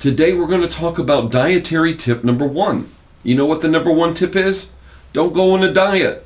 Today we're going to talk about dietary tip number one. You know what the number one tip is? Don't go on a diet.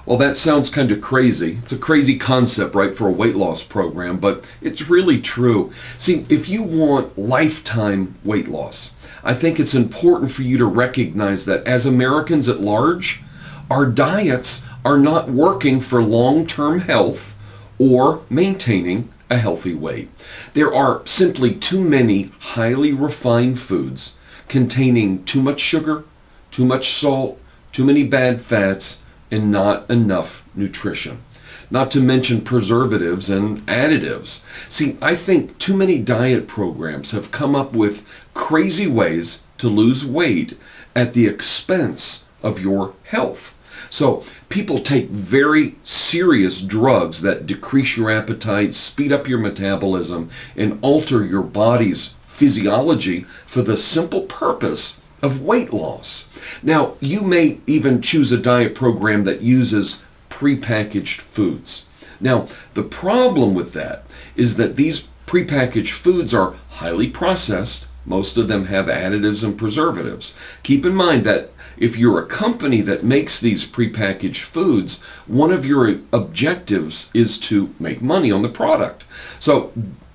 Well, that sounds kind of crazy. It's a crazy concept, right, for a weight loss program, but it's really true. See, if you want lifetime weight loss, I think it's important for you to recognize that as Americans at large, our diets are not working for long-term health or maintaining a healthy weight. There are simply too many highly refined foods containing too much sugar, too much salt, too many bad fats, and not enough nutrition. Not to mention preservatives and additives. See, I think too many diet programs have come up with crazy ways to lose weight at the expense of your health. So people take very serious drugs that decrease your appetite, speed up your metabolism, and alter your body's physiology for the simple purpose of weight loss. Now, you may even choose a diet program that uses prepackaged foods. Now, the problem with that is that these prepackaged foods are highly processed. Most of them have additives and preservatives. Keep in mind that if you're a company that makes these prepackaged foods, one of your objectives is to make money on the product. So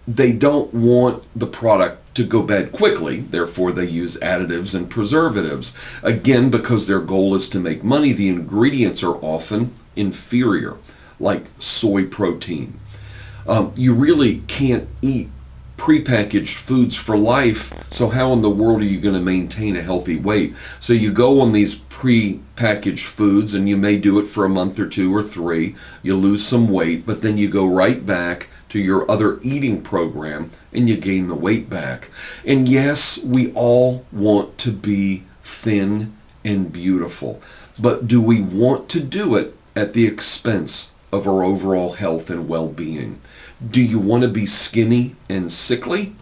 they don't want the product to go bad quickly, therefore they use additives and preservatives. Again, because their goal is to make money, the ingredients are often inferior, like soy protein. You really can't eat prepackaged foods for life, so how in the world are you going to maintain a healthy weight? So you go on these prepackaged foods and you may do it for a month or two or three, you lose some weight, but then you go right back to your other eating program and you gain the weight back. And yes, we all want to be thin and beautiful, but do we want to do it at the expense of our overall health and well-being? Do you want to be skinny and sickly?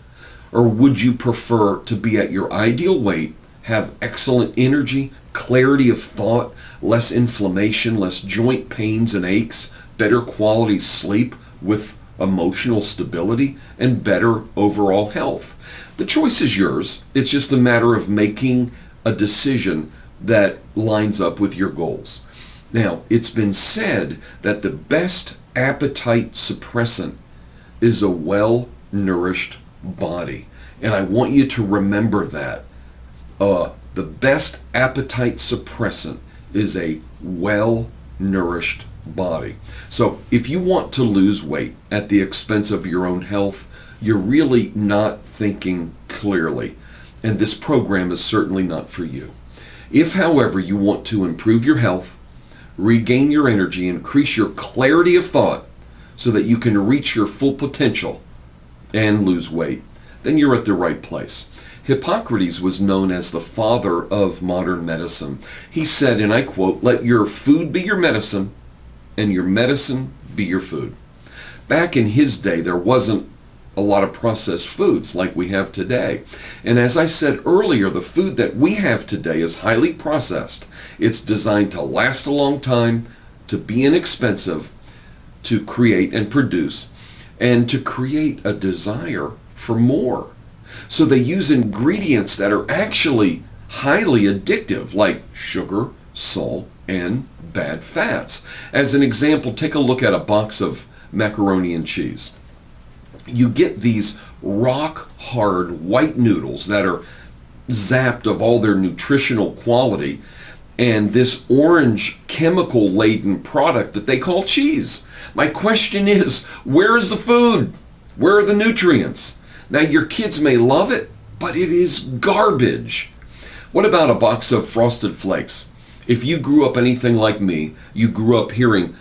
Or would you prefer to be at your ideal weight, have excellent energy, clarity of thought, less inflammation, less joint pains and aches, better quality sleep with emotional stability, and better overall health? The choice is yours. It's just a matter of making a decision that lines up with your goals. Now, it's been said that the best appetite suppressant is a well-nourished body. And I want you to remember that. The best appetite suppressant is a well-nourished body. So if you want to lose weight at the expense of your own health, you're really not thinking clearly. And this program is certainly not for you. If, however, you want to improve your health, regain your energy, increase your clarity of thought so that you can reach your full potential and lose weight, then you're at the right place. Hippocrates was known as the father of modern medicine. He said, and I quote, "Let your food be your medicine and your medicine be your food." Back in his day, there wasn't a lot of processed foods like we have today. And as I said earlier, the food that we have today is highly processed. It's designed to last a long time, to be inexpensive, to create and produce, and to create a desire for more. So they use ingredients that are actually highly addictive, like sugar, salt, and bad fats. As an example, take a look at a box of macaroni and cheese. You get these rock-hard white noodles that are zapped of all their nutritional quality, and this orange chemical-laden product that they call cheese. My question is, where is the food? Where are the nutrients? Now, your kids may love it, but it is garbage. What about a box of Frosted Flakes? If you grew up anything like me, you grew up hearing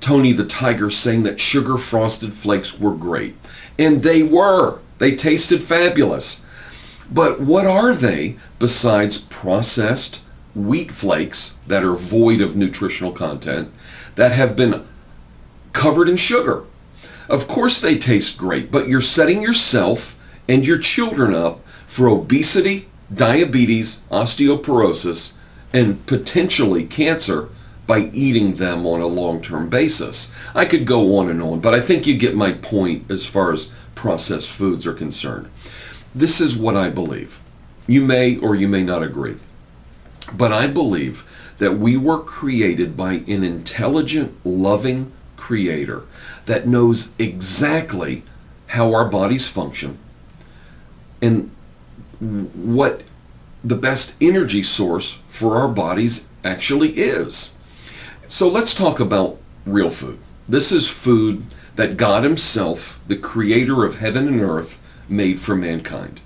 Tony the Tiger saying that sugar Frosted Flakes were great. And they were. They tasted fabulous. But what are they besides processed wheat flakes that are void of nutritional content that have been covered in sugar? Of course they taste great, but you're setting yourself and your children up for obesity, diabetes, osteoporosis, and potentially cancer by eating them on a long-term basis. I could go on and on, but I think you get my point as far as processed foods are concerned. This is what I believe. You may or you may not agree. But I believe that we were created by an intelligent, loving creator that knows exactly how our bodies function and what the best energy source for our bodies actually is. So let's talk about real food. This is food that God Himself, the creator of heaven and earth, made for mankind.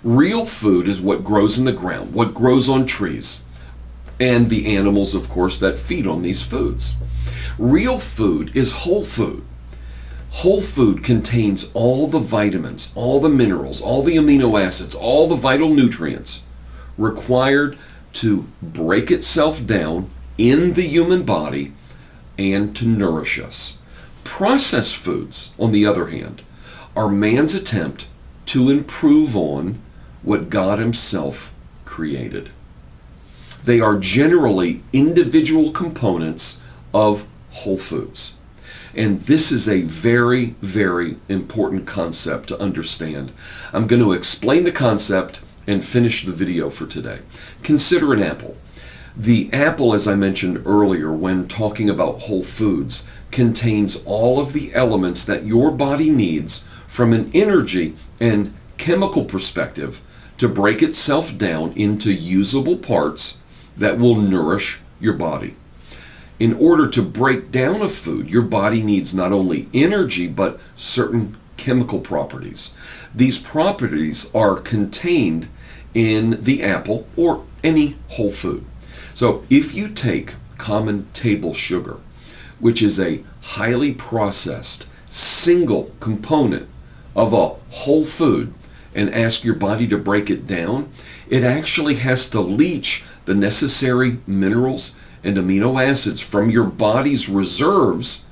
Real food is what grows in the ground, what grows on trees, and the animals, of course, that feed on these foods. Real food is whole food. Whole food contains all the vitamins, all the minerals, all the amino acids, all the vital nutrients required to break itself down in the human body and to nourish us. Processed foods, on the other hand, are man's attempt to improve on what God Himself created. They are generally individual components of whole foods. And this is a very, very important concept to understand. I'm going to explain the concept and finish the video for today. Consider an apple. The apple, as I mentioned earlier when talking about whole foods, contains all of the elements that your body needs from an energy and chemical perspective to break itself down into usable parts that will nourish your body. In order to break down a food, your body needs not only energy, but certain chemical properties. These properties are contained in the apple or any whole food. So if you take common table sugar, which is a highly processed single component of a whole food, and ask your body to break it down, it actually has to leach the necessary minerals and amino acids from your body's reserves,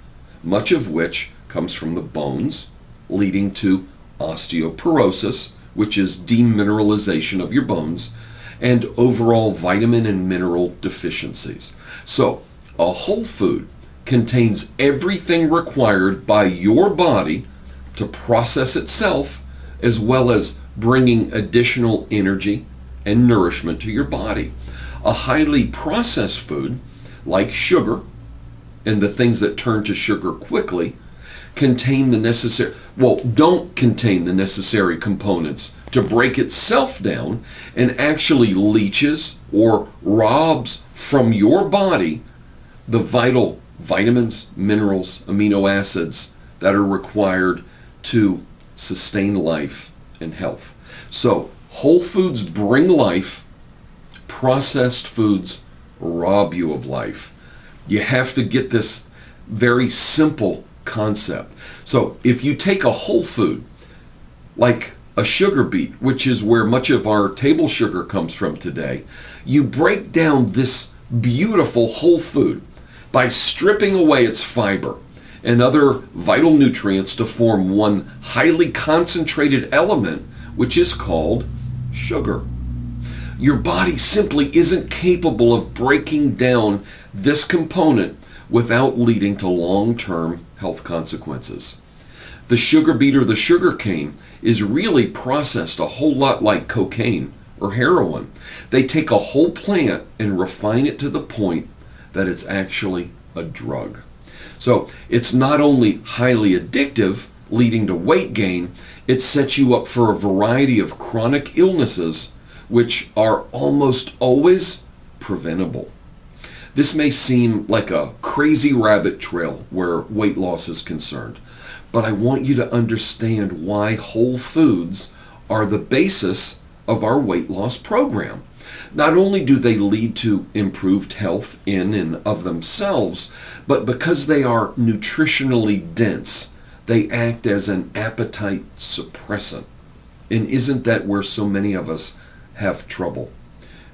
much of which comes from the bones, leading to osteoporosis, which is demineralization of your bones, and overall vitamin and mineral deficiencies. So, a whole food contains everything required by your body to process itself, as well as bringing additional energy and nourishment to your body. A highly processed food, like sugar, and the things that turn to sugar quickly, don't contain the necessary components to break itself down, and actually leaches or robs from your body the vital vitamins, minerals, amino acids that are required to sustain life and health. So, whole foods bring life, processed foods rob you of life. You have to get this very simple concept. So, if you take a whole food, like a sugar beet, which is where much of our table sugar comes from today, you break down this beautiful whole food by stripping away its fiber and other vital nutrients to form one highly concentrated element, which is called sugar. Your body simply isn't capable of breaking down this component without leading to long-term health consequences. The sugar beet or the sugar cane is really processed a whole lot like cocaine or heroin. They take a whole plant and refine it to the point that it's actually a drug. So it's not only highly addictive, leading to weight gain, it sets you up for a variety of chronic illnesses which are almost always preventable. This may seem like a crazy rabbit trail where weight loss is concerned, but I want you to understand why whole foods are the basis of our weight loss program. Not only do they lead to improved health in and of themselves, but because they are nutritionally dense, they act as an appetite suppressant. And isn't that where so many of us have trouble?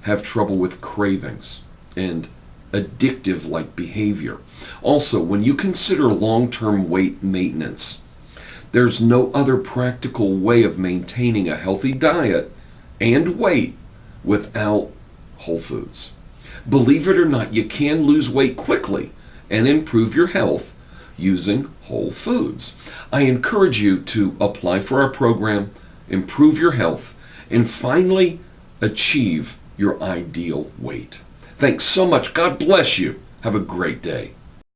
Have trouble with cravings and addictive-like behavior. Also, when you consider long-term weight maintenance, there's no other practical way of maintaining a healthy diet and weight without whole foods. Believe it or not, you can lose weight quickly and improve your health using whole foods. I encourage you to apply for our program, improve your health, and finally achieve your ideal weight. Thanks so much. God bless you. Have a great day.